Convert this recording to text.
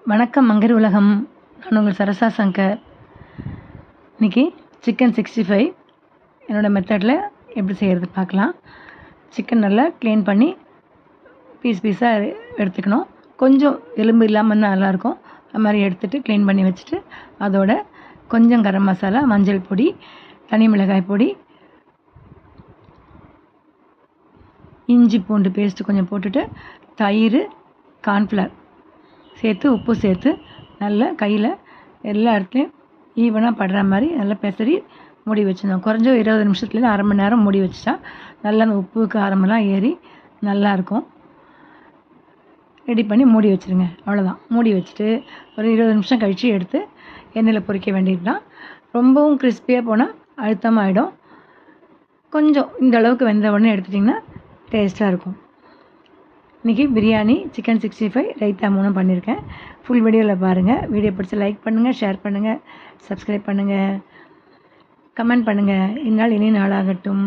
வணக்கம் மங்கர் உலகம். நான் உங்கள் சரசா சங்கர். இன்றைக்கி சிக்கன் 65 என்னோடய மெத்தடில் எப்படி செய்கிறது பார்க்கலாம். சிக்கன் நல்லா க்ளீன் பண்ணி பீஸாக எடுத்துக்கணும். கொஞ்சம் எலும்பு இல்லாமல் இருந்தால் நல்லாயிருக்கும். அது மாதிரி எடுத்துகிட்டு க்ளீன் பண்ணி வச்சுட்டு அதோட கொஞ்சம் கரம் மசாலா, மஞ்சள் பொடி, தனி மிளகாய் பொடி, இஞ்சி பூண்டு பேஸ்ட்டு கொஞ்சம் போட்டுட்டு தயிர், கார்ன்ஃப்ளவர் சேர்த்து உப்பு சேர்த்து நல்லா கையில் எல்லா இடத்துலையும் ஈவனாக படுற மாதிரி நல்லா பெசரி மூடி வச்சிடணும். குறைஞ்ச 20 நிமிஷத்துலேருந்து அரை மணி நேரம் மூடி வச்சுட்டா நல்லா அந்த உப்பு காரமெல்லாம் ஏறி நல்லாயிருக்கும். ரெடி பண்ணி மூடி வச்சுருங்க. அவ்வளோதான். மூடி வச்சுட்டு ஒரு 20 நிமிஷம் கழித்து எடுத்து எண்ணெயில் பொரிக்க வேண்டியது தான். ரொம்பவும் கிறிஸ்பியாக போனால் அழுத்தமாகிடும். கொஞ்சம் இந்த அளவுக்கு வெந்த உடனே எடுத்துட்டிங்கன்னா டேஸ்ட்டாக இருக்கும். இன்றைக்கி பிரியாணி, சிக்கன் 65, ரைத்தா 3 பண்ணியிருக்கேன். ஃபுல் வீடியோவில் பாருங்கள். வீடியோ பிடிச்சி லைக் பண்ணுங்கள், ஷேர் பண்ணுங்கள், சப்ஸ்கிரைப் பண்ணுங்கள், கமெண்ட் பண்ணுங்கள். இந்நாள் இனி நாளாகட்டும்.